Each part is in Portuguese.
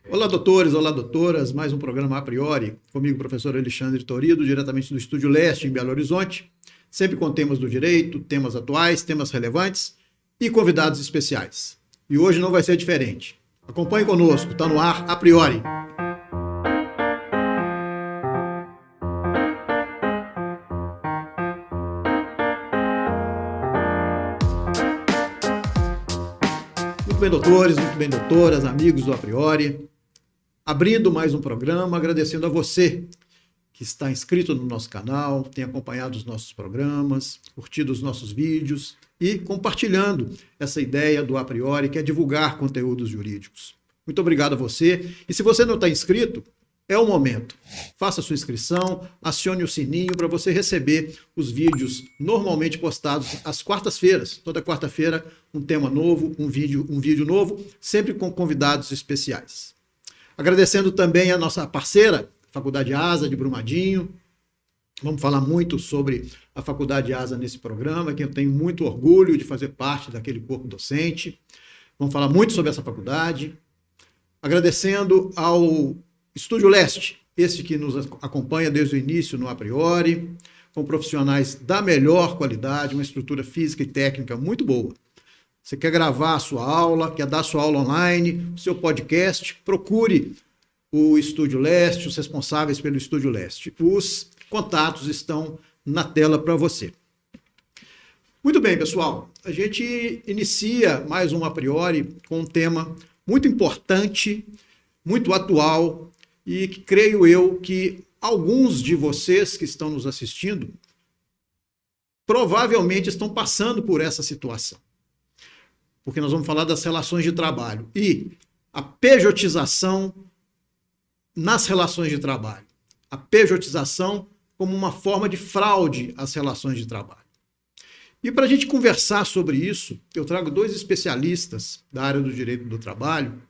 Olá, doutores, olá, doutoras. Mais um programa A Priori. Comigo, professor Alexandre Torido, diretamente do Estúdio Leste, em Belo Horizonte. Sempre com temas do direito, temas atuais, temas relevantes e convidados especiais. E hoje não vai ser diferente. Acompanhe conosco, está no ar A Priori. Muito bem, doutores, muito bem, doutoras, amigos do A Priori. Abrindo mais um programa, agradecendo a você que está inscrito no nosso canal, tem acompanhado os nossos programas, curtido os nossos vídeos e compartilhando essa ideia do A Priori, que é divulgar conteúdos jurídicos. Muito obrigado a você. E se você não está inscrito, é o momento. Faça sua inscrição, acione o sininho para você receber os vídeos normalmente postados às quartas-feiras. Toda quarta-feira, um tema novo, um vídeo novo, sempre com convidados especiais. Agradecendo também a nossa parceira, Faculdade ASA de Brumadinho. Vamos falar muito sobre a Faculdade ASA nesse programa, que eu tenho muito orgulho de fazer parte daquele corpo docente. Vamos falar muito sobre essa faculdade. Agradecendo ao Estúdio Leste, esse que nos acompanha desde o início no A Priori, com profissionais da melhor qualidade, uma estrutura física e técnica muito boa. Você quer gravar a sua aula, quer dar a sua aula online, o seu podcast, procure o Estúdio Leste, os responsáveis pelo Estúdio Leste. Os contatos estão na tela para você. Muito bem, pessoal. A gente inicia mais um A Priori com um tema muito importante, muito atual e que creio eu que alguns de vocês que estão nos assistindo provavelmente estão passando por essa situação. Porque nós vamos falar das relações de trabalho e a pejotização nas relações de trabalho. A pejotização como uma forma de fraude às relações de trabalho. E para a gente conversar sobre isso, eu trago dois especialistas da área do direito do trabalho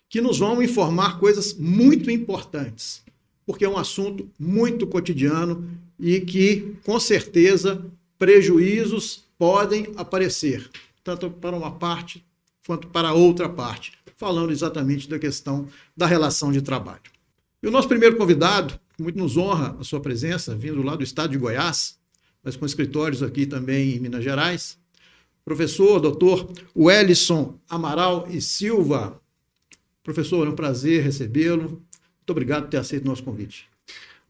que nos vão informar coisas muito importantes, porque é um assunto muito cotidiano e que, com certeza, prejuízos podem aparecer, tanto para uma parte quanto para outra parte, falando exatamente da questão da relação de trabalho. E o nosso primeiro convidado, muito nos honra a sua presença, vindo lá do estado de Goiás, mas com escritórios aqui também em Minas Gerais, professor, doutor Wellisson Amaral e Silva. Professor, é um prazer recebê-lo. Muito obrigado por ter aceito o nosso convite.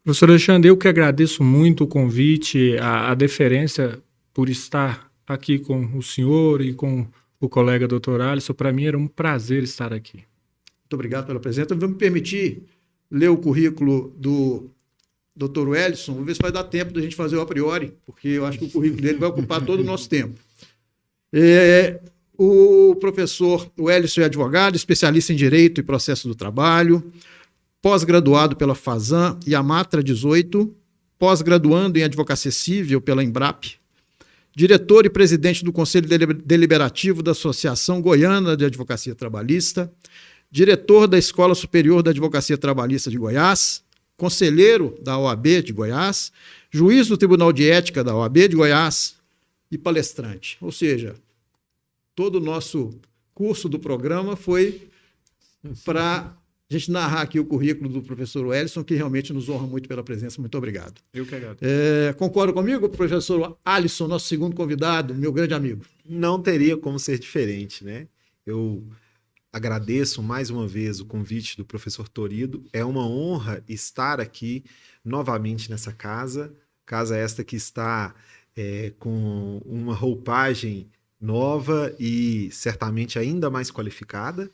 Professor Alexandre, eu que agradeço muito o convite, a deferência por estar aqui com o senhor e com o colega doutor Alisson. Para mim era um prazer estar aqui. Muito obrigado pela presença. Vou me permitir ler o currículo do doutor Wellisson. Vamos ver se vai dar tempo da gente fazer o A Priori, porque eu acho que o currículo dele vai ocupar todo o nosso tempo. O professor Wellisson é advogado, especialista em Direito e Processo do Trabalho, pós-graduado pela FASAN e Amatra 18, pós-graduando em Advocacia Civil pela Embrap, diretor e presidente do Conselho Deliberativo da Associação Goiana de Advocacia Trabalhista, diretor da Escola Superior da Advocacia Trabalhista de Goiás, conselheiro da OAB de Goiás, juiz do Tribunal de Ética da OAB de Goiás e palestrante. Ou seja, todo o nosso curso do programa foi para a gente narrar aqui o currículo do professor Wellisson, que realmente nos honra muito pela presença. Muito obrigado. Eu que agradeço. Concorda comigo, professor Alisson, nosso segundo convidado, meu grande amigo? Não teria como ser diferente, né? Eu agradeço mais uma vez o convite do professor Torido. É uma honra estar aqui novamente nessa casa esta que está com uma roupagem nova e certamente ainda mais qualificada.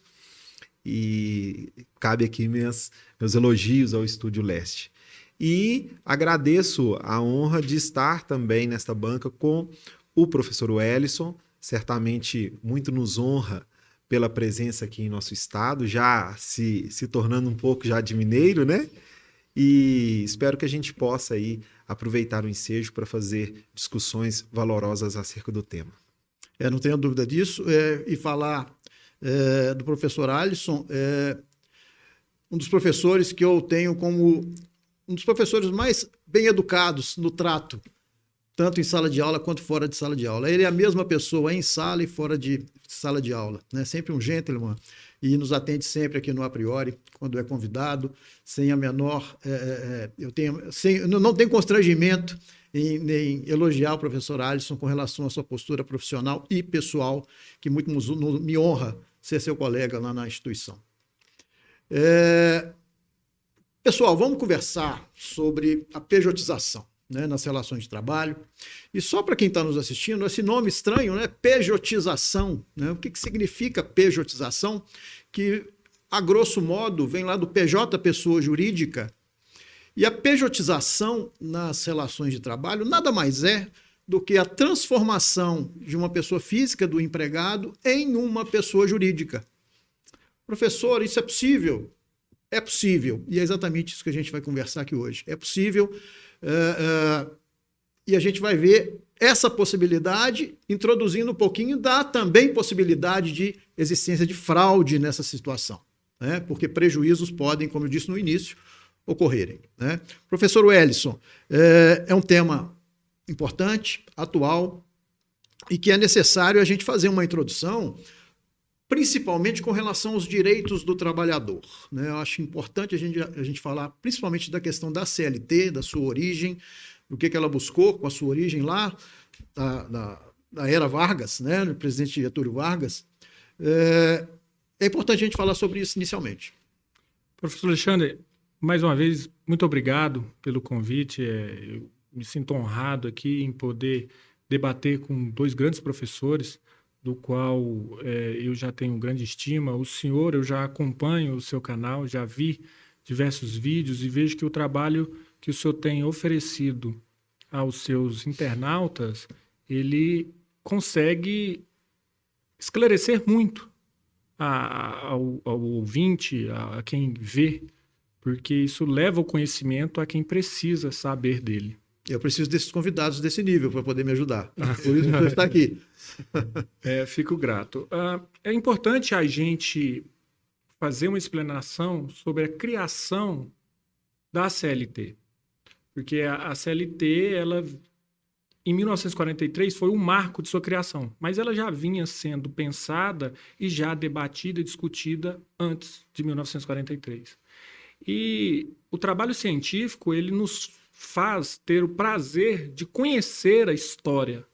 E cabe aqui meus elogios ao Estúdio Leste. E agradeço a honra de estar também nesta banca com o professor Wellisson, certamente muito nos honra pela presença aqui em nosso estado, já se tornando um pouco já de mineiro, né? E espero que a gente possa aí aproveitar o ensejo para fazer discussões valorosas acerca do tema. Não tenho dúvida disso. E falar do professor Alisson, um dos professores que eu tenho como um dos professores mais bem educados no trato, tanto em sala de aula quanto fora de sala de aula. Ele é a mesma pessoa em sala e fora de sala de aula, né? Sempre um gentleman. e nos atende sempre aqui no A Priori, quando é convidado, sem a menor... não tem constrangimento em elogiar o professor Alisson com relação à sua postura profissional e pessoal, que muito me honra ser seu colega lá na instituição. Pessoal, vamos conversar sobre a pejotização, né, nas relações de trabalho. E só para quem está nos assistindo, esse nome estranho, né, pejotização, né, o que significa pejotização? Que, a grosso modo, vem lá do PJ, pessoa jurídica, e a pejotização nas relações de trabalho nada mais é do que a transformação de uma pessoa física, do empregado, em uma pessoa jurídica. Professor, isso é possível? É possível, e é exatamente isso que a gente vai conversar aqui hoje. É possível, e a gente vai ver essa possibilidade, introduzindo um pouquinho da também possibilidade de existência de fraude nessa situação, né? Porque prejuízos podem, como eu disse no início, ocorrerem, né? Professor Wellison, é um tema importante, atual, e que é necessário a gente fazer uma introdução, principalmente com relação aos direitos do trabalhador, né? Eu acho importante a gente falar principalmente da questão da CLT, da sua origem, do que ela buscou com a sua origem lá, da era Vargas, né? Do presidente Getúlio Vargas. É importante a gente falar sobre isso inicialmente. Professor Alexandre, mais uma vez, muito obrigado pelo convite. Eu me sinto honrado aqui em poder debater com dois grandes professores, do qual eu já tenho grande estima. O senhor, eu já acompanho o seu canal, já vi diversos vídeos e vejo que o trabalho que o senhor tem oferecido aos seus internautas, ele consegue esclarecer muito ao ouvinte, a quem vê, porque isso leva o conhecimento a quem precisa saber dele. Eu preciso desses convidados desse nível para poder me ajudar. Por isso que eu estou aqui. Fico grato. É importante a gente fazer uma explanação sobre a criação da CLT. Porque a CLT, ela, em 1943, foi um marco de sua criação. Mas ela já vinha sendo pensada e já debatida e discutida antes de 1943. E o trabalho científico, ele nos faz ter o prazer de conhecer a história.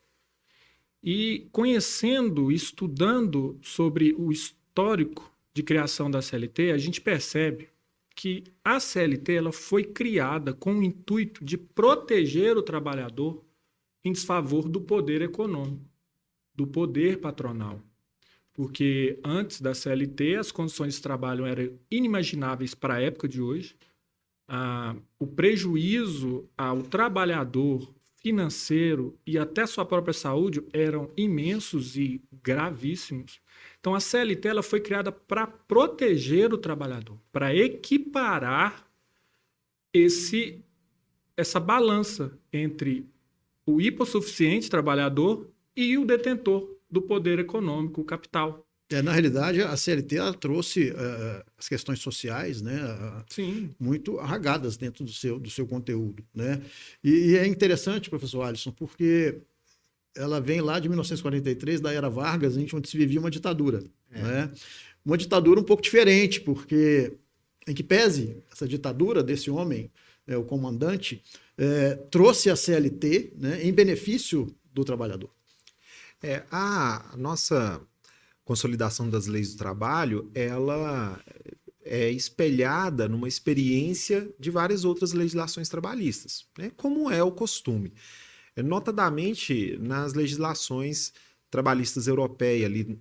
E conhecendo, estudando sobre o histórico de criação da CLT, a gente percebe que a CLT ela foi criada com o intuito de proteger o trabalhador em desfavor do poder econômico, do poder patronal. Porque antes da CLT, as condições de trabalho eram inimagináveis para a época de hoje. O prejuízo ao trabalhador financeiro e até sua própria saúde eram imensos e gravíssimos. Então, a CLT ela foi criada para proteger o trabalhador, para equiparar essa balança entre o hipossuficiente trabalhador e o detentor do poder econômico, o capital. Na realidade, a CLT ela trouxe as questões sociais, né, muito arragadas dentro do seu conteúdo, né? E é interessante, professor Alisson, porque ela vem lá de 1943, da era Vargas, onde se vivia uma ditadura. Né? Uma ditadura um pouco diferente, porque, em que pese essa ditadura desse homem, o comandante, trouxe a CLT, né, em benefício do trabalhador. A nossa consolidação das leis do trabalho, ela é espelhada numa experiência de várias outras legislações trabalhistas, né, como é o costume. Notadamente nas legislações trabalhistas europeias ali,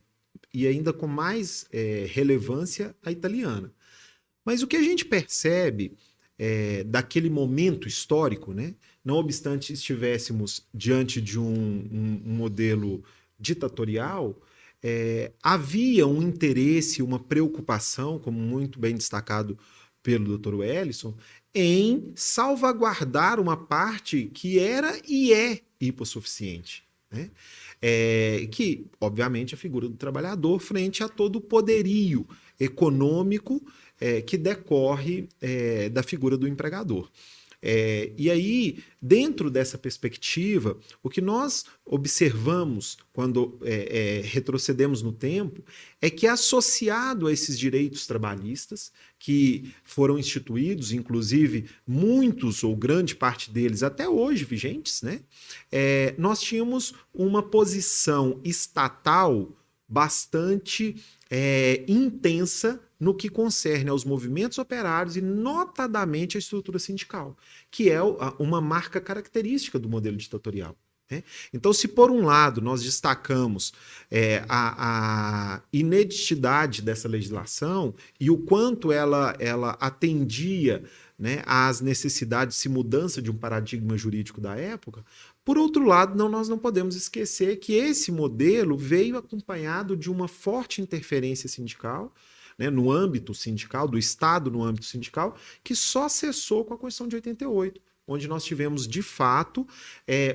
e ainda com mais relevância a italiana. Mas o que a gente percebe daquele momento histórico, né, não obstante estivéssemos diante de um modelo ditatorial, havia um interesse, uma preocupação, como muito bem destacado pelo Dr. Wellison, em salvaguardar uma parte que era e é hipossuficiente, né? Que, obviamente, a figura do trabalhador frente a todo o poderio econômico que decorre da figura do empregador. E aí, dentro dessa perspectiva, o que nós observamos quando retrocedemos no tempo é que, associado a esses direitos trabalhistas, que foram instituídos, inclusive muitos ou grande parte deles até hoje vigentes, né? Nós tínhamos uma posição estatal bastante intensa no que concerne aos movimentos operários e, notadamente, à estrutura sindical, que é uma marca característica do modelo ditatorial. Né? Então, se por um lado nós destacamos a ineditidade dessa legislação e o quanto ela atendia, né, às necessidades de mudança de um paradigma jurídico da época, por outro lado, nós não podemos esquecer que esse modelo veio acompanhado de uma forte interferência sindical, né, no âmbito sindical, do Estado no âmbito sindical, que só cessou com a Constituição de 88, onde nós tivemos, de fato,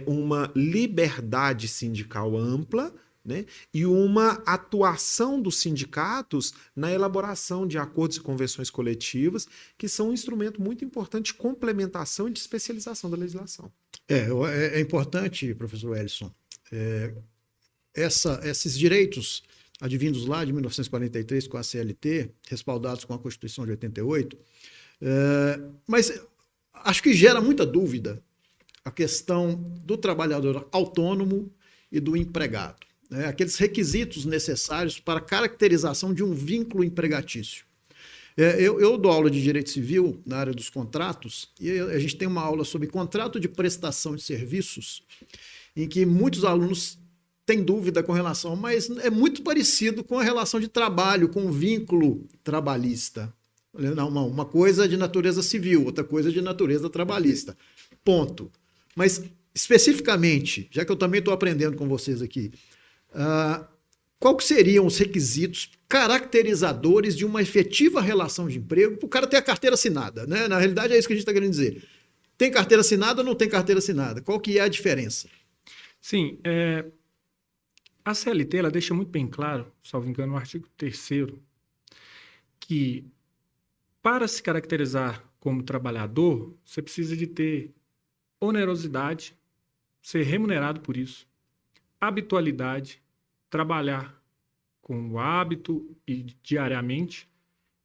uma liberdade sindical ampla, né, e uma atuação dos sindicatos na elaboração de acordos e convenções coletivas, que são um instrumento muito importante de complementação e de especialização da legislação. É importante, professor Wellison, esses direitos advindos lá de 1943 com a CLT, respaldados com a Constituição de 88, mas acho que gera muita dúvida a questão do trabalhador autônomo e do empregado, né? Aqueles requisitos necessários para a caracterização de um vínculo empregatício. Eu dou aula de direito civil na área dos contratos e a gente tem uma aula sobre contrato de prestação de serviços em que muitos alunos têm dúvida com relação, mas é muito parecido com a relação de trabalho, com o vínculo trabalhista. Uma coisa de natureza civil, outra coisa de natureza trabalhista. Ponto. Mas, especificamente, já que eu também estou aprendendo com vocês aqui, qual que seriam os requisitos caracterizadores de uma efetiva relação de emprego para o cara ter a carteira assinada, né? Na realidade, é isso que a gente está querendo dizer. Tem carteira assinada ou não tem carteira assinada? Qual que é a diferença? Sim, a CLT ela deixa muito bem claro, salvo engano, no artigo 3º, que para se caracterizar como trabalhador, você precisa de ter onerosidade, ser remunerado por isso, habitualidade, trabalhar com o hábito e diariamente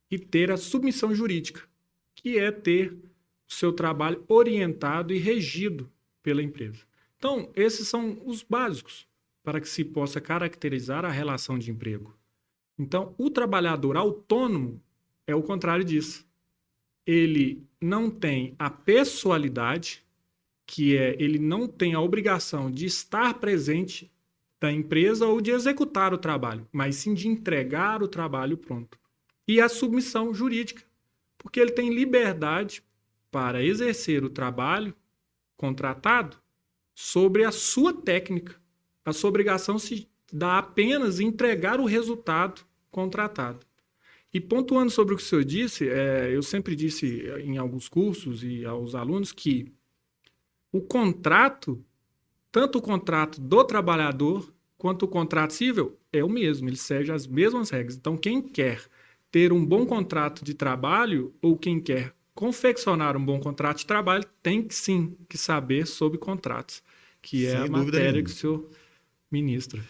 e ter a submissão jurídica, que é ter o seu trabalho orientado e regido pela empresa. Então, esses são os básicos para que se possa caracterizar a relação de emprego. Então, o trabalhador autônomo é o contrário disso. Ele não tem a pessoalidade, que ele não tem a obrigação de estar presente da empresa ou de executar o trabalho, mas sim de entregar o trabalho pronto. E a submissão jurídica, porque ele tem liberdade para exercer o trabalho contratado sobre a sua técnica. A sua obrigação se dá apenas em entregar o resultado contratado. E pontuando sobre o que o senhor disse, eu sempre disse em alguns cursos e aos alunos que o contrato, tanto o contrato do trabalhador quanto o contrato civil, é o mesmo, ele segue as mesmas regras. Então, quem quer ter um bom contrato de trabalho ou quem quer confeccionar um bom contrato de trabalho tem sim que saber sobre contratos, que é a matéria que o senhor ministra.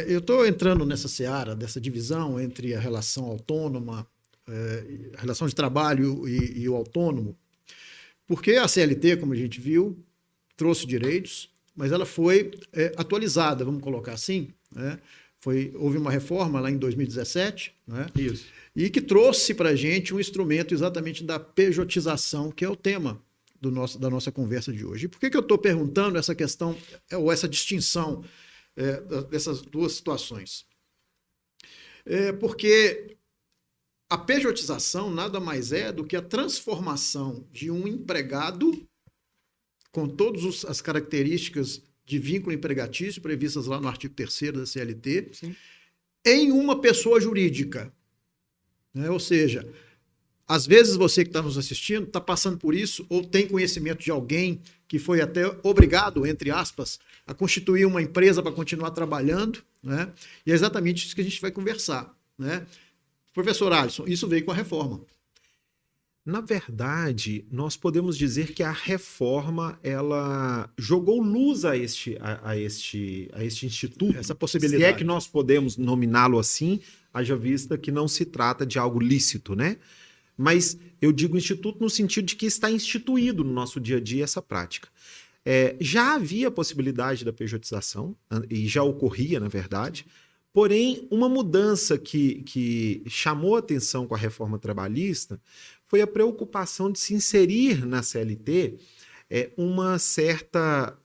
Eu estou entrando nessa seara, dessa divisão entre a relação autônoma, a relação de trabalho e o autônomo, porque a CLT, como a gente viu, trouxe direitos, mas ela foi atualizada, vamos colocar assim, né? Houve uma reforma lá em 2017, né? Isso. E que trouxe para a gente um instrumento exatamente da pejotização, que é o tema da nossa conversa de hoje. E por que eu estou perguntando essa questão, ou essa distinção dessas duas situações? Porque a pejotização nada mais é do que a transformação de um empregado com todas as características de vínculo empregatício previstas lá no artigo 3º da CLT, sim, em uma pessoa jurídica. Né? Ou seja, às vezes você que está nos assistindo está passando por isso ou tem conhecimento de alguém que foi até obrigado, entre aspas, a constituir uma empresa para continuar trabalhando, né? E é exatamente isso que a gente vai conversar. Né? Professor Alisson, isso veio com a reforma. Na verdade, nós podemos dizer que a reforma ela jogou luz a este instituto. Essa possibilidade. Se é que nós podemos nominá-lo assim, haja vista que não se trata de algo lícito, né? Mas eu digo instituto no sentido de que está instituído no nosso dia a dia essa prática. Já havia a possibilidade da pejotização, e já ocorria, na verdade, porém, uma mudança que chamou a atenção com a reforma trabalhista foi a preocupação de se inserir na CLT uma certa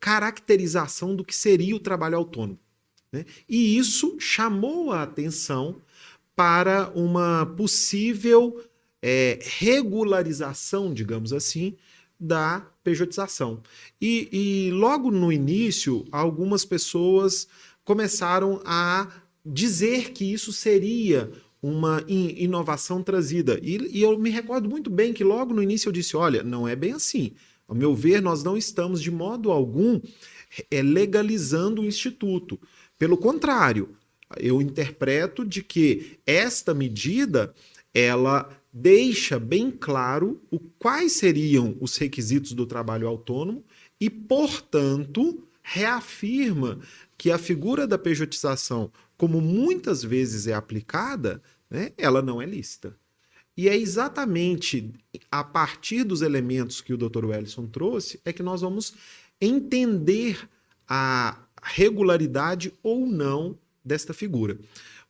caracterização do que seria o trabalho autônomo, né? E isso chamou a atenção para uma possível regularização, digamos assim, da pejotização. E logo no início, algumas pessoas começaram a dizer que isso seria uma inovação trazida. E eu me recordo muito bem que logo no início eu disse, olha, não é bem assim. Ao meu ver, nós não estamos de modo algum legalizando o instituto. Pelo contrário, eu interpreto de que esta medida, ela deixa bem claro quais seriam os requisitos do trabalho autônomo e, portanto, reafirma que a figura da pejotização, como muitas vezes é aplicada, né, ela não é lícita. E é exatamente a partir dos elementos que o Dr. Wellison trouxe é que nós vamos entender a regularidade ou não desta figura.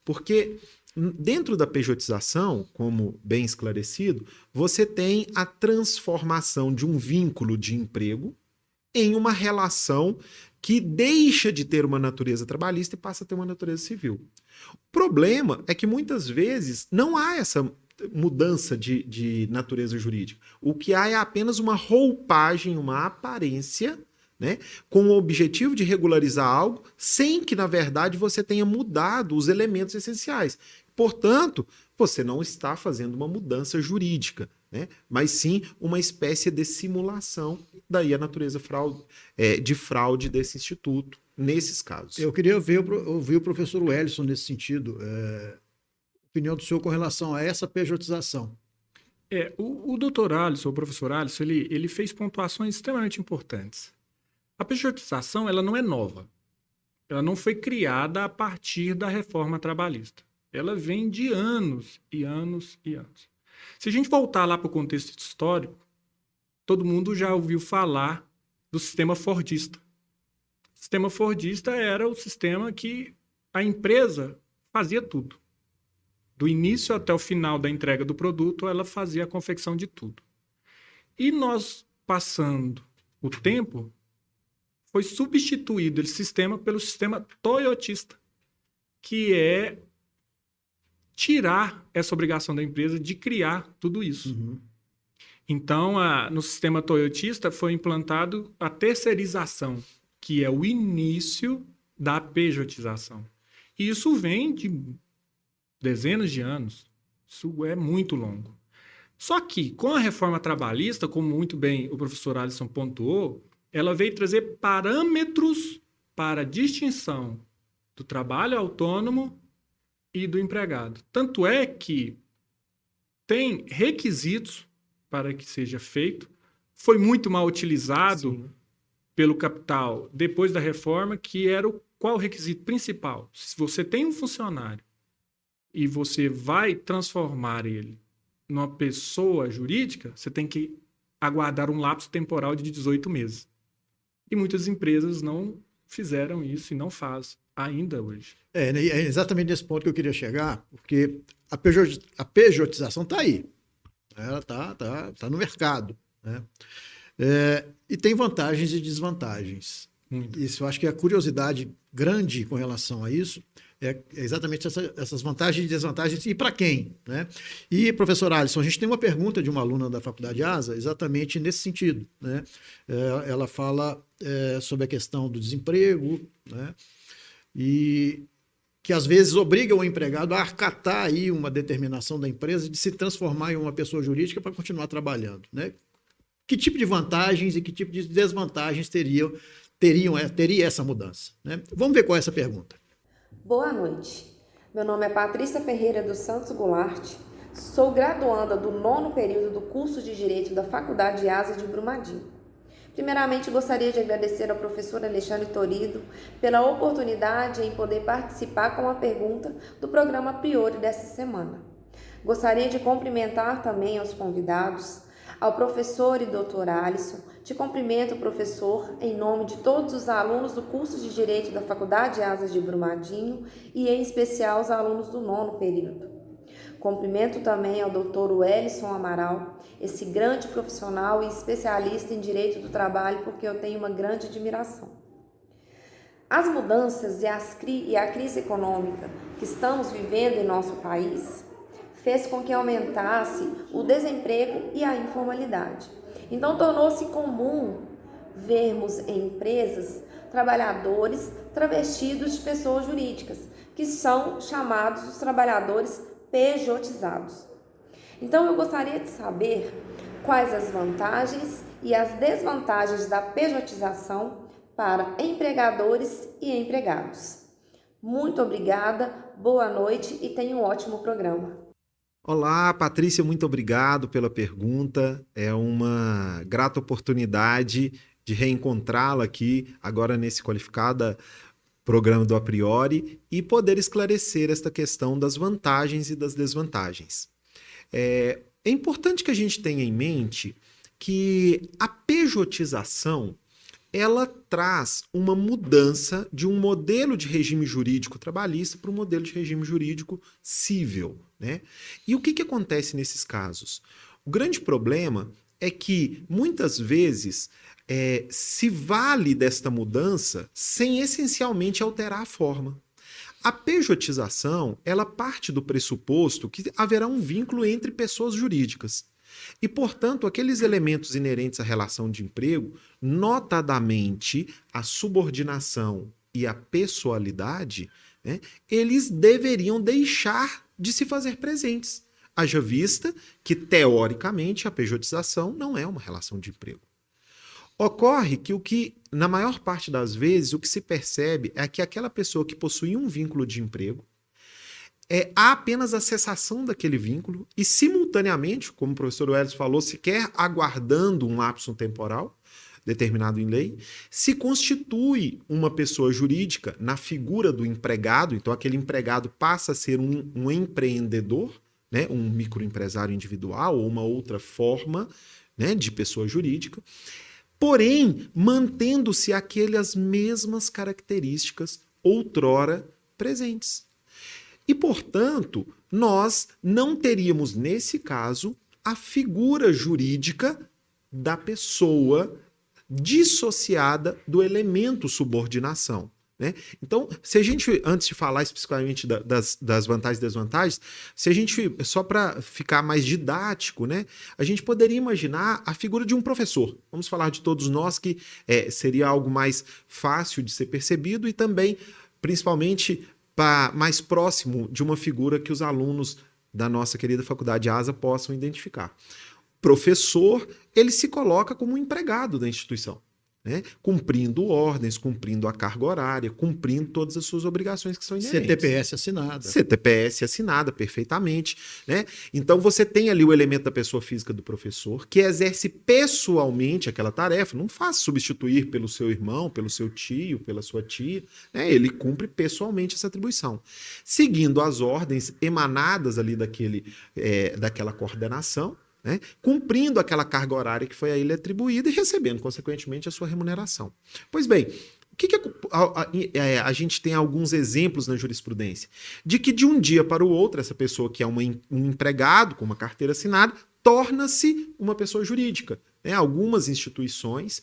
Porque dentro da pejotização, como bem esclarecido, você tem a transformação de um vínculo de emprego em uma relação que deixa de ter uma natureza trabalhista e passa a ter uma natureza civil. O problema é que muitas vezes não há essa mudança de natureza jurídica. O que há é apenas uma roupagem, uma aparência, né, com o objetivo de regularizar algo, sem que, na verdade, você tenha mudado os elementos essenciais. Portanto, você não está fazendo uma mudança jurídica, né, mas sim uma espécie de simulação, daí a natureza de fraude desse instituto, nesses casos. Eu queria ouvir o professor Wellison nesse sentido. Opinião do senhor com relação a essa pejotização. O doutor Alisson, o professor Alisson, ele fez pontuações extremamente importantes. A pejotização, ela não é nova. Ela não foi criada a partir da reforma trabalhista. Ela vem de anos e anos e anos. Se a gente voltar lá para o contexto histórico, todo mundo já ouviu falar do sistema fordista. O sistema fordista era o sistema que a empresa fazia tudo. Do início até o final da entrega do produto, ela fazia a confecção de tudo. E nós, passando o tempo, foi substituído esse sistema pelo sistema toyotista, que é tirar essa obrigação da empresa de criar tudo isso. Uhum. Então, no sistema toyotista foi implantado a terceirização, que é o início da pejotização. E isso vem de dezenas de anos. Isso é muito longo. Só que, com a reforma trabalhista, como muito bem o professor Alisson pontuou, ela veio trazer parâmetros para a distinção do trabalho autônomo e do empregado. Tanto é que tem requisitos para que seja feito. Foi muito mal utilizado Sim. pelo capital depois da reforma, que era qual o requisito principal? Se você tem um funcionário e você vai transformar ele numa pessoa jurídica, você tem que aguardar um lapso temporal de 18 meses. E muitas empresas não fizeram isso e não fazem ainda hoje. É exatamente nesse ponto que eu queria chegar, porque a pejotização está aí. Ela está no mercado, né? E tem vantagens e desvantagens. Muito. Isso, eu acho que a curiosidade grande com relação a isso é exatamente essas vantagens e desvantagens, e para quem, né? E, professor Alisson, a gente tem uma pergunta de uma aluna da Faculdade ASA exatamente nesse sentido, né? Ela fala sobre a questão do desemprego, né? E que às vezes obriga o empregado a acatar aí uma determinação da empresa de se transformar em uma pessoa jurídica para continuar trabalhando, né? Que tipo de vantagens e que tipo de desvantagens teria essa mudança, né? Vamos ver qual é essa pergunta. Boa noite. Meu nome é Patrícia Ferreira dos Santos Goulart, Sou graduanda do 9º período do curso de Direito da Faculdade de Asa de Brumadinho. Primeiramente, gostaria de agradecer ao professor Alexandre Torido pela oportunidade em poder participar com a pergunta do programa Priori dessa semana. Gostaria de cumprimentar também aos convidados, ao professor e doutor Alisson. Te cumprimento, professor, em nome de todos os alunos do curso de Direito da Faculdade de Asa de Brumadinho e, em especial, os alunos do 9º período. Cumprimento também ao doutor Wellison Amaral, esse grande profissional e especialista em direito do trabalho, porque eu tenho uma grande admiração. As mudanças e a crise econômica que estamos vivendo em nosso país fez com que aumentasse o desemprego e a informalidade. Então, tornou-se comum vermos em empresas trabalhadores travestidos de pessoas jurídicas, que são chamados os trabalhadores pejotizados. Então, eu gostaria de saber quais as vantagens e as desvantagens da pejotização para empregadores e empregados. Muito obrigada, boa noite e tenha um ótimo programa. Olá, Patrícia, muito obrigado pela pergunta. É uma grata oportunidade de reencontrá-la aqui, agora nesse qualificado programa do A Priori, e poder esclarecer esta questão das vantagens e das desvantagens. É importante que a gente tenha em mente que a pejotização ela traz uma mudança de um modelo de regime jurídico trabalhista para um modelo de regime jurídico civil, né? E o que acontece nesses casos? O grande problema é que, muitas vezes, se vale desta mudança sem essencialmente alterar a forma. A pejotização, ela parte do pressuposto que haverá um vínculo entre pessoas jurídicas. E, portanto, aqueles elementos inerentes à relação de emprego, notadamente a subordinação e a pessoalidade, né, eles deveriam deixar de se fazer presentes. Haja vista que, teoricamente, a pejotização não é uma relação de emprego. Ocorre que, na maior parte das vezes, o que se percebe é que aquela pessoa que possui um vínculo de emprego, há apenas a cessação daquele vínculo e, simultaneamente, como o professor Wellison falou, sequer aguardando um lapso temporal determinado em lei, se constitui uma pessoa jurídica na figura do empregado. Então, aquele empregado passa a ser um empreendedor, né, um microempresário individual ou uma outra forma, né, de pessoa jurídica, porém, mantendo-se aquelas mesmas características outrora presentes. E, portanto, nós não teríamos, nesse caso, a figura jurídica da pessoa dissociada do elemento subordinação, né? Então, se a gente, antes de falar especificamente das vantagens e desvantagens, se a gente, só para ficar mais didático, né, a gente poderia imaginar a figura de um professor. Vamos falar de todos nós, que seria algo mais fácil de ser percebido e também, principalmente, mais próximo de uma figura que os alunos da nossa querida Faculdade de Asa possam identificar. Professor, ele se coloca como um empregado da instituição, né? Cumprindo ordens, cumprindo a carga horária, cumprindo todas as suas obrigações que são inerentes. CTPS assinada. CTPS assinada, perfeitamente, né? Então você tem ali o elemento da pessoa física do professor, que exerce pessoalmente aquela tarefa, não faz substituir pelo seu irmão, pelo seu tio, pela sua tia, né? Ele cumpre pessoalmente essa atribuição, seguindo as ordens emanadas ali daquela coordenação, né? Cumprindo aquela carga horária que foi a ele atribuída e recebendo, consequentemente, a sua remuneração. Pois bem, o que a gente tem alguns exemplos na jurisprudência? De que de um dia para o outro, essa pessoa que é um empregado com uma carteira assinada, torna-se uma pessoa jurídica, né? Algumas instituições,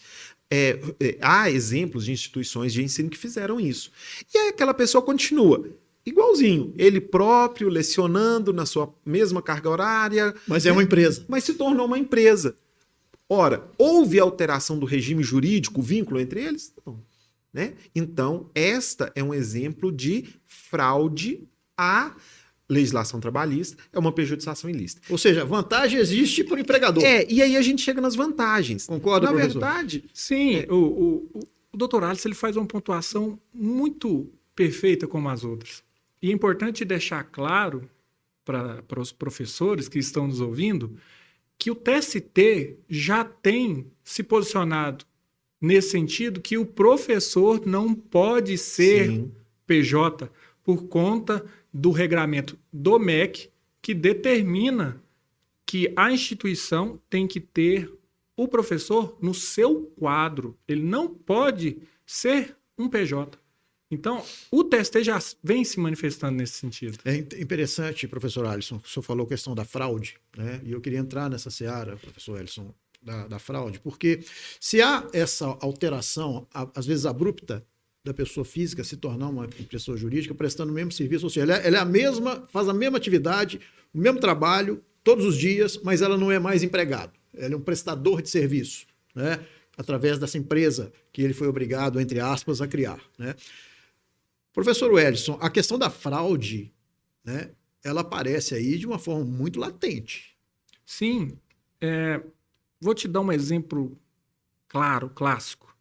há exemplos de instituições de ensino que fizeram isso. E aí aquela pessoa continua igualzinho, ele próprio lecionando na sua mesma carga horária. Mas é uma empresa. Mas se tornou uma empresa. Ora, houve alteração do regime jurídico, o vínculo entre eles? Não. Né? Então, esta é um exemplo de fraude à legislação trabalhista, é uma pejotização ilícita. Ou seja, vantagem existe para o empregador. E aí a gente chega nas vantagens. Concorda, professor? Na verdade... Sim, o doutor Alisson ele faz uma pontuação muito perfeita como as outras. E é importante deixar claro para os professores que estão nos ouvindo que o TST já tem se posicionado nesse sentido que o professor não pode ser Sim. PJ por conta do regramento do MEC, que determina que a instituição tem que ter o professor no seu quadro. Ele não pode ser um PJ. Então, o TST já vem se manifestando nesse sentido. É interessante, professor Alisson, o senhor falou a questão da fraude, né? E eu queria entrar nessa seara, professor Alisson, da fraude, porque se há essa alteração, às vezes abrupta, da pessoa física se tornar uma pessoa jurídica prestando o mesmo serviço, ou seja, ela é a mesma, faz a mesma atividade, o mesmo trabalho, todos os dias, mas ela não é mais empregado. Ela é um prestador de serviço, né? Através dessa empresa que ele foi obrigado, entre aspas, a criar, né? Professor Wellington, a questão da fraude, né, ela aparece aí de uma forma muito latente. Sim. Vou te dar um exemplo claro, clássico.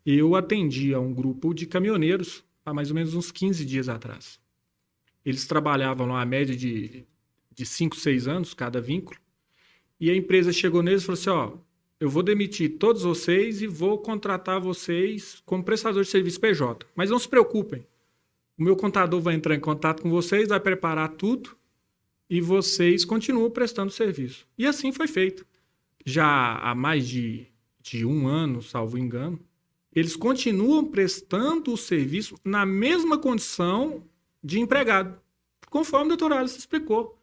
Eu atendi a um grupo de caminhoneiros há mais ou menos uns 15 dias atrás. Eles trabalhavam numa média de 5, 6 anos, cada vínculo, e a empresa chegou neles e falou assim, ó, eu vou demitir todos vocês e vou contratar vocês como prestador de serviço PJ. Mas não se preocupem, o meu contador vai entrar em contato com vocês, vai preparar tudo e vocês continuam prestando serviço. E assim foi feito. Já há mais de 1 ano, salvo engano, eles continuam prestando o serviço na mesma condição de empregado, conforme o doutor Alisson explicou.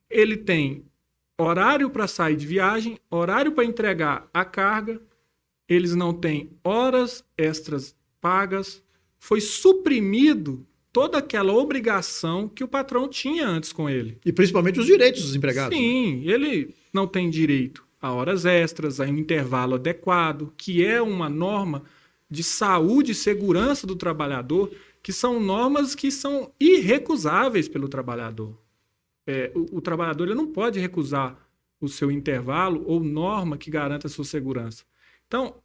Ele tem horário para sair de viagem, horário para entregar a carga, eles não têm horas extras pagas, foi suprimido toda aquela obrigação que o patrão tinha antes com ele. E principalmente os direitos dos empregados. Sim, né? Ele não tem direito a horas extras, a um intervalo adequado, que é uma norma de saúde e segurança do trabalhador, que são normas que são irrecusáveis pelo trabalhador. O trabalhador ele não pode recusar o seu intervalo ou norma que garanta a sua segurança. Então,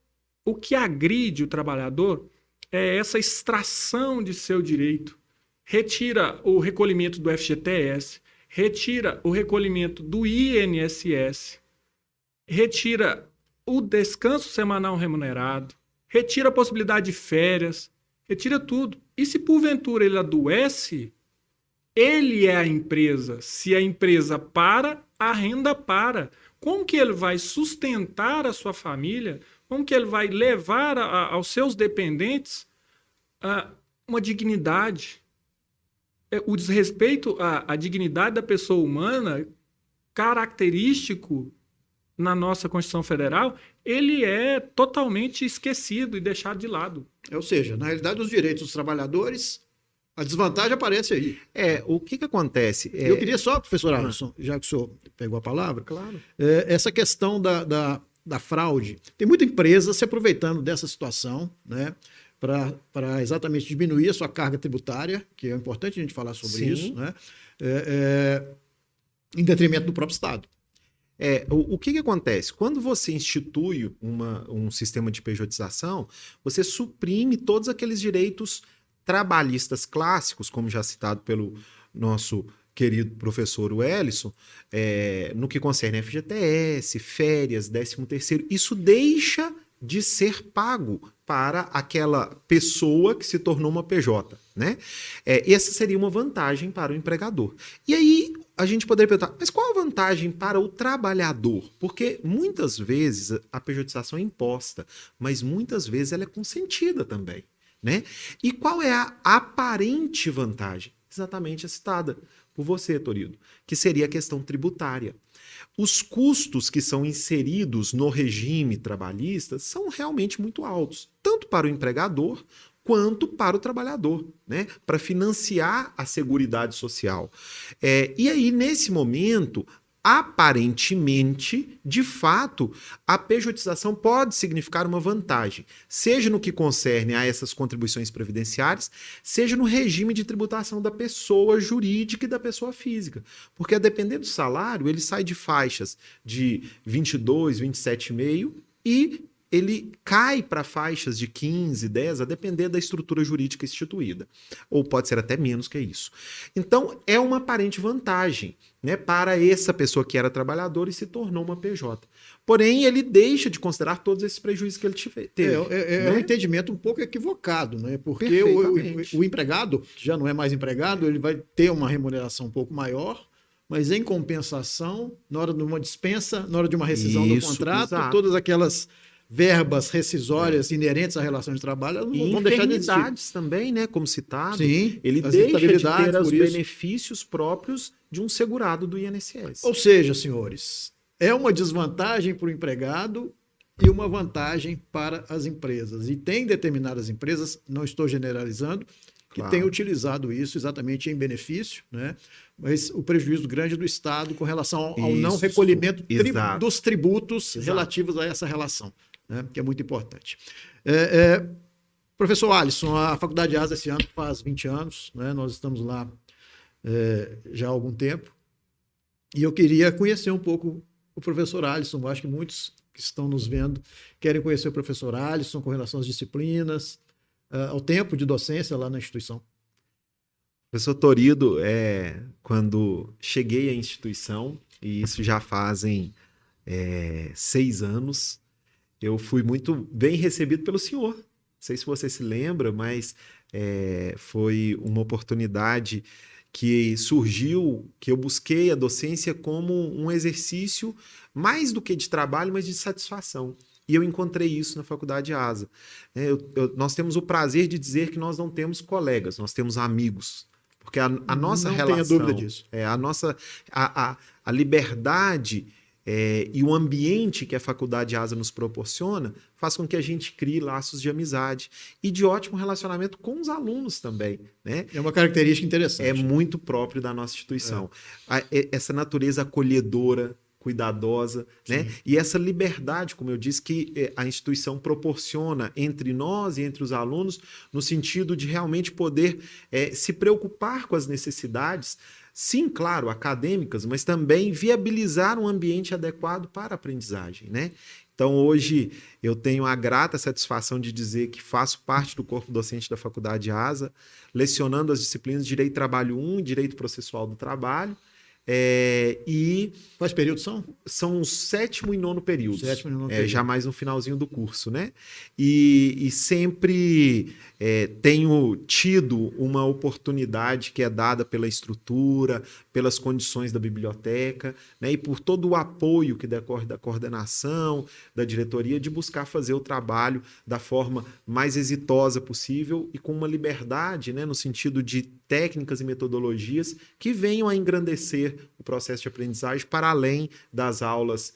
o que agride o trabalhador é essa extração de seu direito. Retira o recolhimento do FGTS, retira o recolhimento do INSS, retira o descanso semanal remunerado, retira a possibilidade de férias, retira tudo. E se porventura ele adoece, ele é a empresa. Se a empresa para, a renda para. Como que ele vai sustentar a sua família? Como que ele vai levar aos seus dependentes uma dignidade? O desrespeito à dignidade da pessoa humana, característico na nossa Constituição Federal, ele é totalmente esquecido e deixado de lado. Ou seja, na realidade, os direitos dos trabalhadores, a desvantagem aparece aí. O que acontece? Eu queria só, professor Alisson, já que o senhor pegou a palavra, Claro. Essa questão da fraude. Tem muita empresa se aproveitando dessa situação, né, para exatamente diminuir a sua carga tributária, que é importante a gente falar sobre Sim. isso, né, em detrimento do próprio Estado. O que acontece? Quando você institui um sistema de pejotização, você suprime todos aqueles direitos trabalhistas clássicos, como já citado pelo nosso querido professor Wellington, no que concerne FGTS, férias, 13º, isso deixa de ser pago para aquela pessoa que se tornou uma PJ, né? Essa seria uma vantagem para o empregador. E aí a gente poderia perguntar, mas qual a vantagem para o trabalhador? Porque muitas vezes a pejotização é imposta, mas muitas vezes ela é consentida também, né? E qual é a aparente vantagem? Exatamente a citada por você, Torido, que seria a questão tributária. Os custos que são inseridos no regime trabalhista são realmente muito altos, tanto para o empregador quanto para o trabalhador, né? Para financiar a Seguridade Social. E aí, nesse momento, aparentemente, de fato, a pejotização pode significar uma vantagem, seja no que concerne a essas contribuições previdenciárias, seja no regime de tributação da pessoa jurídica e da pessoa física. Porque, a depender do salário, ele sai de faixas de 22, 27,5 e ele cai para faixas de 15, 10, a depender da estrutura jurídica instituída. Ou pode ser até menos que isso. Então, é uma aparente vantagem, né, para essa pessoa que era trabalhadora e se tornou uma PJ. Porém, ele deixa de considerar todos esses prejuízos que ele teve. É um entendimento um pouco equivocado, né? Porque Perfeitamente. o empregado, que já não é mais empregado, ele vai ter uma remuneração um pouco maior, mas em compensação, na hora de uma dispensa, na hora de uma rescisão do Isso, contrato, exato. todas aquelas verbas rescisórias inerentes à relação de trabalho, elas não E vão deixar de existir. enfermidades também, né, como citado. Sim, Ele as deixa de instabilidades, ter os por isso. benefícios próprios de um segurado do INSS. Ou seja, senhores, é uma desvantagem para o empregado e uma vantagem para as empresas. E tem determinadas empresas, não estou generalizando, que Claro. têm utilizado isso exatamente em benefício, né? Mas o prejuízo grande do Estado com relação ao não Isso, recolhimento exato. dos tributos Exato. relativos a essa relação, né? Que é muito importante. Professor Alisson, a Faculdade de Asa esse ano faz 20 anos, né? Nós estamos lá já há algum tempo, e eu queria conhecer um pouco o professor Alisson. Eu acho que muitos que estão nos vendo querem conhecer o professor Alisson com relação às disciplinas, ao tempo de docência lá na instituição. Professor Torido, quando cheguei à instituição, e isso já fazem 6 anos, eu fui muito bem recebido pelo senhor. Não sei se você se lembra, mas foi uma oportunidade que surgiu, que eu busquei a docência como um exercício mais do que de trabalho, mas de satisfação. E eu encontrei isso na Faculdade Asa. Nós temos o prazer de dizer que nós não temos colegas, nós temos amigos. Porque a nossa Não relação... tenha dúvida disso. A liberdade e o ambiente que a Faculdade Asa nos proporciona faz com que a gente crie laços de amizade e de ótimo relacionamento com os alunos também, né? É uma característica interessante. É muito próprio da nossa instituição. Essa natureza acolhedora, cuidadosa, né? E essa liberdade, como eu disse, que a instituição proporciona entre nós e entre os alunos, no sentido de realmente poder se preocupar com as necessidades, sim, claro, acadêmicas, mas também viabilizar um ambiente adequado para a aprendizagem, né? Então, hoje, eu tenho a grata satisfação de dizer que faço parte do corpo docente da Faculdade Asa, lecionando as disciplinas de Direito do Trabalho 1 e Direito Processual do Trabalho. E Quais períodos são? são o 7º e 9º períodos. 7º e 9º período. Já mais no finalzinho do curso, né? E sempre tenho tido uma oportunidade que é dada pela estrutura, pelas condições da biblioteca, né? E por todo o apoio que decorre da coordenação, da diretoria, de buscar fazer o trabalho da forma mais exitosa possível e com uma liberdade, né? No sentido de técnicas e metodologias que venham a engrandecer o processo de aprendizagem para além das aulas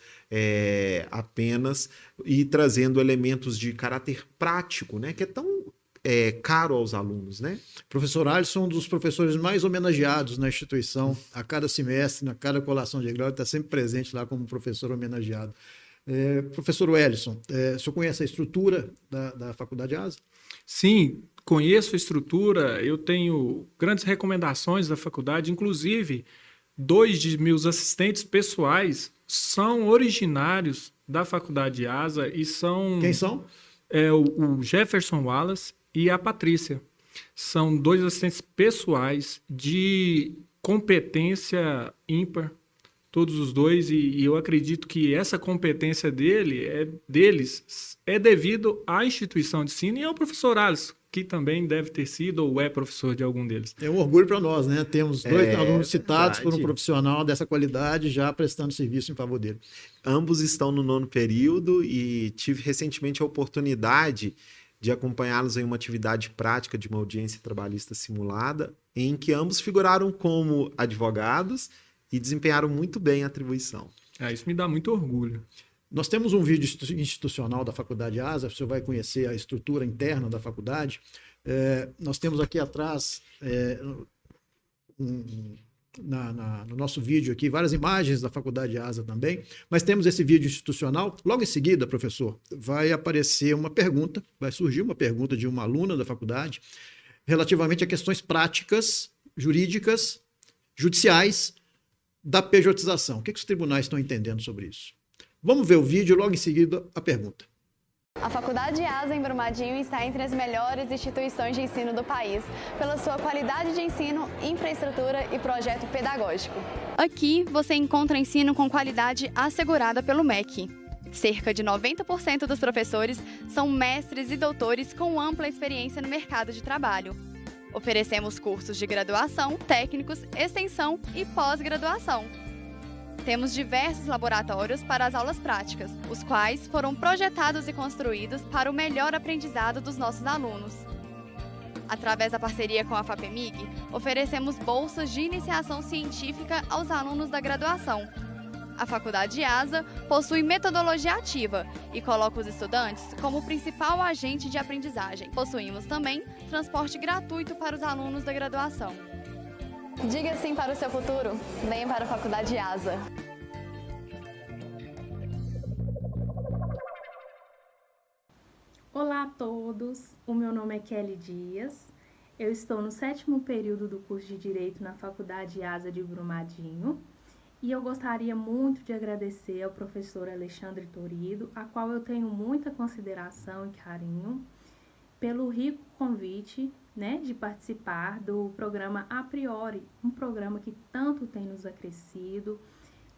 apenas, e trazendo elementos de caráter prático, né, que é tão caro aos alunos, né? Professor Alisson, um dos professores mais homenageados na instituição. A cada semestre, na cada colação de grau, ele está sempre presente lá como professor homenageado. Professor Wellison, o senhor conhece a estrutura da Faculdade Asa? Sim, conheço a estrutura, eu tenho grandes recomendações da faculdade, inclusive 2 de meus assistentes pessoais são originários da Faculdade Asa e são... Quem são? O Jefferson Wallace e a Patrícia. São 2 assistentes pessoais de competência ímpar, todos os 2, e eu acredito que essa competência deles é devido à instituição de ensino e ao professor Alisson, que também deve ter sido ou é professor de algum deles. É um orgulho para nós, né? Temos 2 alunos citados por um verdade. profissional dessa qualidade já prestando serviço em favor dele. Ambos estão no 9º período e tive recentemente a oportunidade de acompanhá-los em uma atividade prática de uma audiência trabalhista simulada, em que ambos figuraram como advogados e desempenharam muito bem a atribuição. Isso me dá muito orgulho. Nós temos um vídeo institucional da Faculdade Asa, você vai conhecer a estrutura interna da faculdade. Nós temos aqui atrás, no nosso vídeo aqui, várias imagens da Faculdade Asa também, mas temos esse vídeo institucional. Logo em seguida, professor, vai aparecer uma pergunta, vai surgir uma pergunta de uma aluna da faculdade relativamente a questões práticas, jurídicas, judiciais da pejotização. O que os tribunais estão entendendo sobre isso? Vamos ver o vídeo, logo em seguida a pergunta. A Faculdade ASA em Brumadinho está entre as melhores instituições de ensino do país, pela sua qualidade de ensino, infraestrutura e projeto pedagógico. Aqui você encontra ensino com qualidade assegurada pelo MEC. Cerca de 90% dos professores são mestres e doutores com ampla experiência no mercado de trabalho. Oferecemos cursos de graduação, técnicos, extensão e pós-graduação. Temos diversos laboratórios para as aulas práticas, os quais foram projetados e construídos para o melhor aprendizado dos nossos alunos. Através da parceria com a FAPEMIG, oferecemos bolsas de iniciação científica aos alunos da graduação. A Faculdade ASA possui metodologia ativa e coloca os estudantes como o principal agente de aprendizagem. Possuímos também transporte gratuito para os alunos da graduação. Diga sim para o seu futuro. Venha para a Faculdade ASA. Olá a todos, o meu nome é Kelly Dias. Eu estou no 7º período do curso de Direito na Faculdade ASA de Brumadinho. E eu gostaria muito de agradecer ao professor Alexandre Torido, a qual eu tenho muita consideração e carinho, pelo rico convite, de participar do programa A Priori, um programa que tanto tem nos acrescido.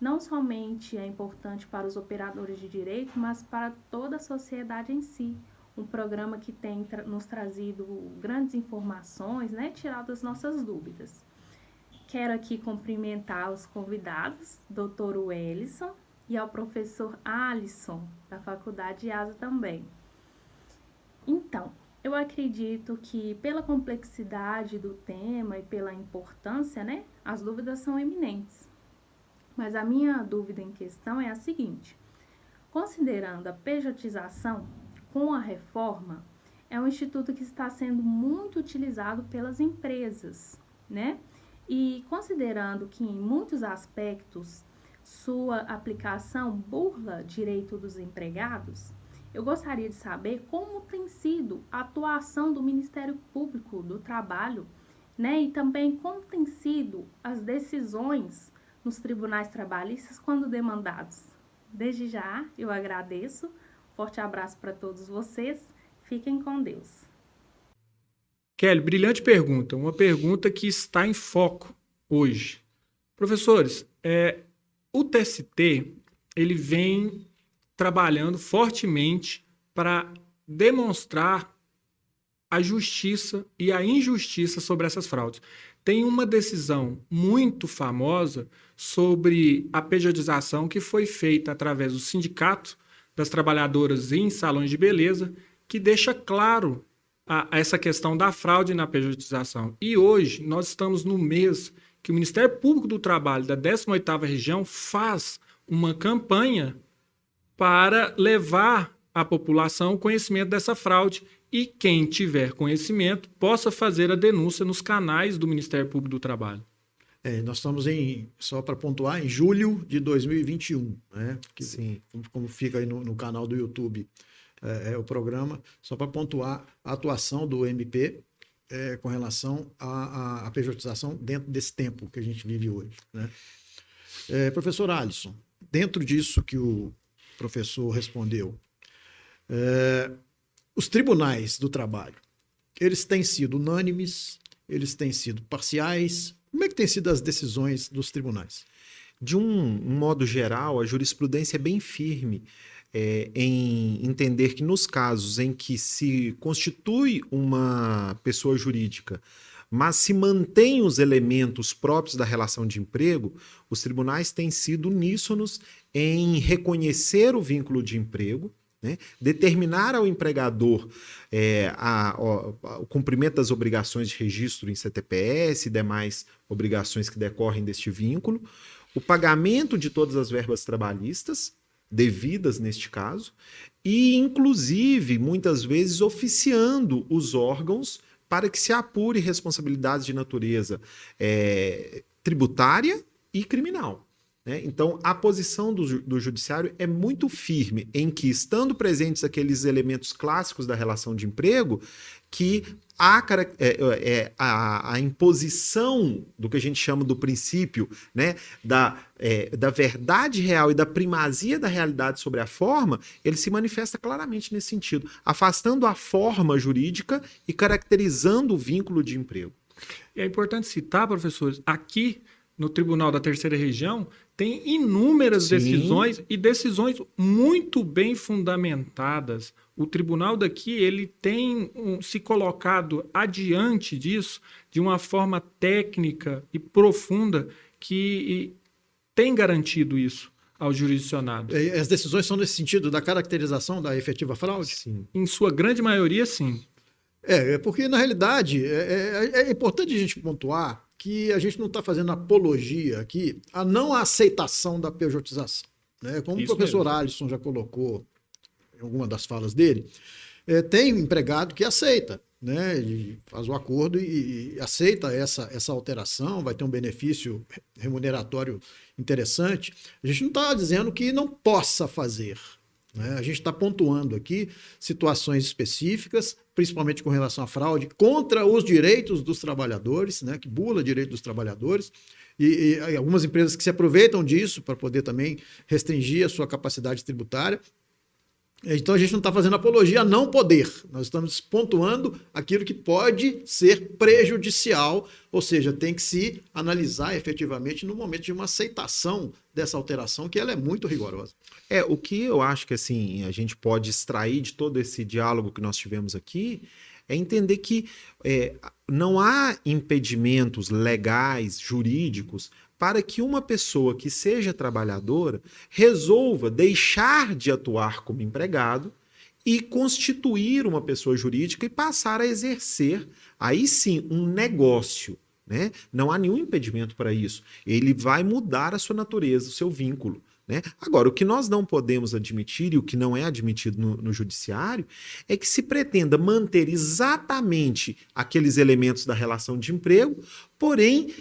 Não somente é importante para os operadores de direito, mas para toda a sociedade em si. Um programa que tem nos trazido grandes informações, tirado as nossas dúvidas. Quero aqui cumprimentar os convidados, Dr. Wellison e ao professor Alisson, da Faculdade ASA também. Então, eu acredito que pela complexidade do tema e pela importância, as dúvidas são eminentes. Mas a minha dúvida em questão é a seguinte: considerando a pejotização com a reforma, é um instituto que está sendo muito utilizado pelas empresas, E considerando que em muitos aspectos sua aplicação burla direito dos empregados, eu gostaria de saber como tem sido a atuação do Ministério Público do Trabalho, e também como tem sido as decisões nos tribunais trabalhistas quando demandados. Desde já, eu agradeço. Forte abraço para todos vocês. Fiquem com Deus. Kelly, brilhante pergunta. Uma pergunta que está em foco hoje. Professores, o TST ele vem trabalhando fortemente para demonstrar a justiça e a injustiça sobre essas fraudes. Tem uma decisão muito famosa sobre a pejotização que foi feita através do Sindicato das Trabalhadoras em Salões de Beleza, que deixa claro essa questão da fraude na pejotização. E hoje nós estamos no mês que o Ministério Público do Trabalho da 18ª Região faz uma campanha para levar à população o conhecimento dessa fraude e quem tiver conhecimento possa fazer a denúncia nos canais do Ministério Público do Trabalho. Nós estamos só para pontuar, em julho de 2021, Sim. Como fica aí no canal do YouTube o programa, só para pontuar a atuação do MP com relação à pejotização dentro desse tempo que a gente vive hoje. Professor Alisson, dentro disso que o professor respondeu, os tribunais do trabalho, eles têm sido unânimes, eles têm sido parciais. Como é que têm sido as decisões dos tribunais? De um modo geral, a jurisprudência é bem firme em entender que nos casos em que se constitui uma pessoa jurídica, mas se mantém os elementos próprios da relação de emprego, os tribunais têm sido uníssonos em reconhecer o vínculo de emprego, determinar ao empregador o cumprimento das obrigações de registro em CTPS e demais obrigações que decorrem deste vínculo, o pagamento de todas as verbas trabalhistas devidas neste caso e, inclusive, muitas vezes oficiando os órgãos para que se apure responsabilidades de natureza tributária e criminal. né? Então, a posição do judiciário é muito firme em que, estando presentes aqueles elementos clássicos da relação de emprego, que a imposição do que a gente chama do princípio, né, da verdade real e da primazia da realidade sobre a forma, ele se manifesta claramente nesse sentido, afastando a forma jurídica e caracterizando o vínculo de emprego. É importante citar, professores, aqui no Tribunal da Terceira Região tem inúmeras decisões e decisões muito bem fundamentadas. O tribunal daqui ele tem se colocado adiante disso de uma forma técnica e profunda que tem garantido isso aos jurisdicionados. As decisões são nesse sentido da caracterização da efetiva fraude? Sim. Em sua grande maioria, sim. Porque, na realidade, é importante a gente pontuar que a gente não está fazendo apologia aqui a não aceitação da pejotização, né? Como Isso o professor mesmo. Alisson já colocou em alguma das falas dele, tem um empregado que aceita, né? E faz o acordo e aceita essa alteração, vai ter um benefício remuneratório interessante. A gente não está dizendo que não possa fazer, né? A gente está pontuando aqui situações específicas, principalmente com relação à fraude, contra os direitos dos trabalhadores, né? Que bula direito dos trabalhadores, e algumas empresas que se aproveitam disso para poder também restringir a sua capacidade tributária. Então a gente não está fazendo apologia a não poder, nós estamos pontuando aquilo que pode ser prejudicial, ou seja, tem que se analisar efetivamente no momento de uma aceitação dessa alteração, que ela é muito rigorosa. O que eu acho que assim, a gente pode extrair de todo esse diálogo que nós tivemos aqui é entender que não há impedimentos legais, jurídicos, para que uma pessoa que seja trabalhadora resolva deixar de atuar como empregado e constituir uma pessoa jurídica e passar a exercer, aí sim, um negócio, né? Não há nenhum impedimento para isso. Ele vai mudar a sua natureza, o seu vínculo, né? Agora, o que nós não podemos admitir e o que não é admitido no judiciário é que se pretenda manter exatamente aqueles elementos da relação de emprego, porém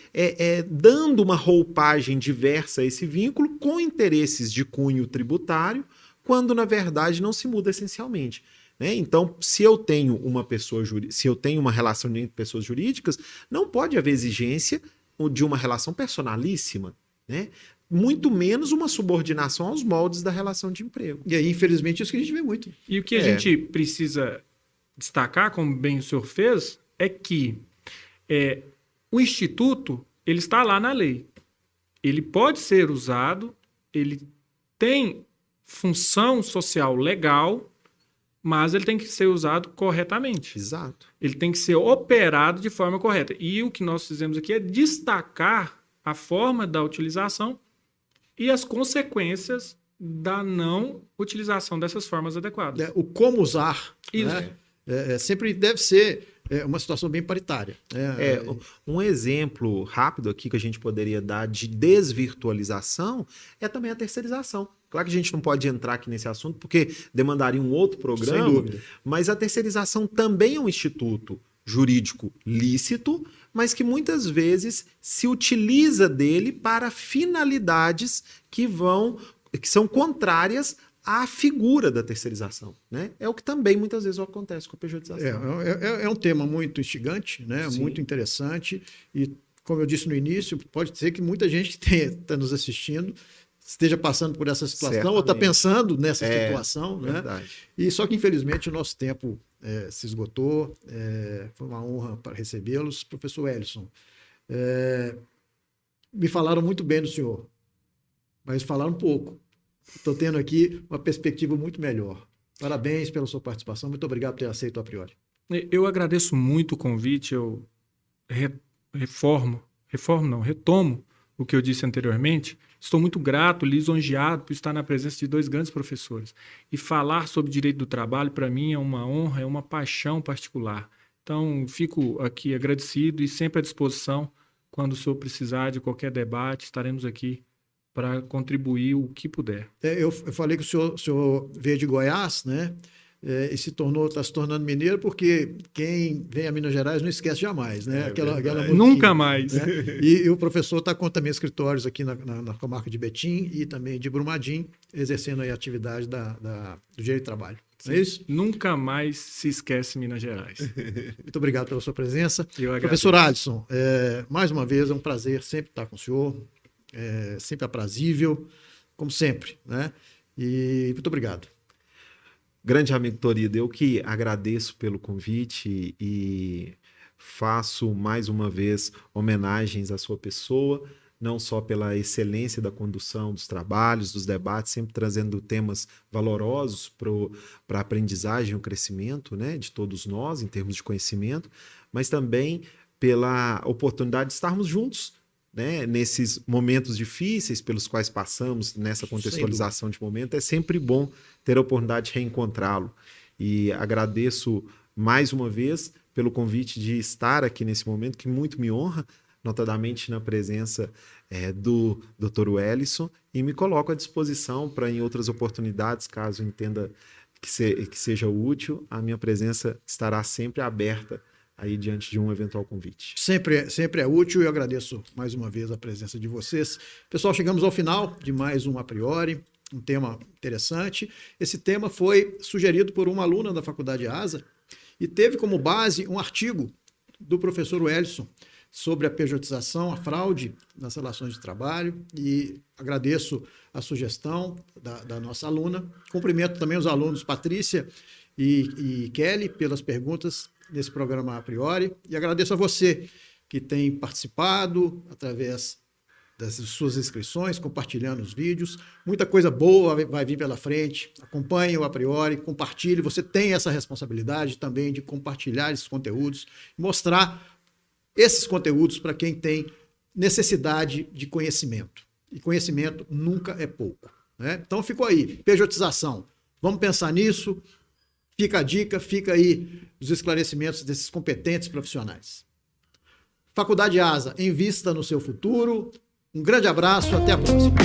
dando uma roupagem diversa a esse vínculo com interesses de cunho tributário, quando na verdade não se muda essencialmente, né? Então, se eu tenho uma relação entre pessoas jurídicas, não pode haver exigência de uma relação personalíssima, né? Muito menos uma subordinação aos moldes da relação de emprego. E aí, infelizmente, isso que a gente vê muito. E o que a gente precisa destacar, como bem o senhor fez, é que o Instituto ele está lá na lei. Ele pode ser usado, ele tem função social legal, mas ele tem que ser usado corretamente. Exato. Ele tem que ser operado de forma correta. E o que nós fizemos aqui é destacar a forma da utilização e as consequências da não utilização dessas formas adequadas. O como usar, Isso. né? Sempre deve ser uma situação bem paritária. Um exemplo rápido aqui que a gente poderia dar de desvirtualização é também a terceirização. Claro que a gente não pode entrar aqui nesse assunto porque demandaria um outro programa, Sem dúvida. mas a terceirização também é um instituto jurídico lícito, mas que muitas vezes se utiliza dele para finalidades que são contrárias à figura da terceirização, né? É o que também muitas vezes acontece com a pejotização. É um tema muito instigante, né? Muito interessante, e como eu disse no início, pode ser que muita gente que está nos assistindo esteja passando por essa situação, Certamente. ou está pensando nessa situação, né? Verdade. E só que infelizmente o nosso tempo se esgotou. Foi uma honra para recebê-los. Professor Ellison, me falaram muito bem do senhor, mas falaram pouco. Estou tendo aqui uma perspectiva muito melhor. Parabéns pela sua participação. Muito obrigado por ter aceito a priori. Eu agradeço muito o convite. Eu retomo o que eu disse anteriormente. Estou muito grato, lisonjeado por estar na presença de dois grandes professores. E falar sobre direito do trabalho, para mim, é uma honra, é uma paixão particular. Então, fico aqui agradecido e sempre à disposição. Quando o senhor precisar de qualquer debate, estaremos aqui para contribuir o que puder. Eu falei que o senhor veio de Goiás, né? e está se tornando mineiro, porque quem vem a Minas Gerais não esquece jamais, né? Aquela musiquinha, Nunca mais. né? E o professor está com também escritórios aqui na comarca de Betim e também de Brumadinho, exercendo aí a atividade do direito de trabalho. Não é isso? Nunca mais se esquece Minas Gerais. Muito obrigado pela sua presença. Eu agradeço. Professor Alisson, mais uma vez é um prazer sempre estar com o senhor, sempre aprazível, como sempre, né? E muito obrigado. Grande amigo Torido, eu que agradeço pelo convite e faço mais uma vez homenagens à sua pessoa, não só pela excelência da condução dos trabalhos, dos debates, sempre trazendo temas valorosos para a aprendizagem e o crescimento, né, de todos nós, em termos de conhecimento, mas também pela oportunidade de estarmos juntos, né, nesses momentos difíceis pelos quais passamos, nessa contextualização de momento. É sempre bom ter a oportunidade de reencontrá-lo. E agradeço mais uma vez pelo convite de estar aqui nesse momento, que muito me honra, notadamente na presença do Dr. Wellison, e me coloco à disposição para, em outras oportunidades, caso entenda que seja útil, a minha presença estará sempre aberta aí diante de um eventual convite. Sempre é útil, e eu agradeço mais uma vez a presença de vocês. Pessoal, chegamos ao final de mais um A Priori, um tema interessante. Esse tema foi sugerido por uma aluna da Faculdade ASA e teve como base um artigo do professor Wellison sobre a pejotização, a fraude nas relações de trabalho, e agradeço a sugestão da nossa aluna. Cumprimento também os alunos Patrícia e Kelly pelas perguntas nesse programa A Priori, e agradeço a você que tem participado através das suas inscrições, compartilhando os vídeos. Muita coisa boa vai vir pela frente. Acompanhe o A Priori, compartilhe. Você tem essa responsabilidade também de compartilhar esses conteúdos, mostrar esses conteúdos para quem tem necessidade de conhecimento. E conhecimento nunca é pouco, né? Então ficou aí, pejotização. Vamos pensar nisso. Fica a dica, fica aí os esclarecimentos desses competentes profissionais. Faculdade ASA, invista no seu futuro. Um grande abraço, até a próxima.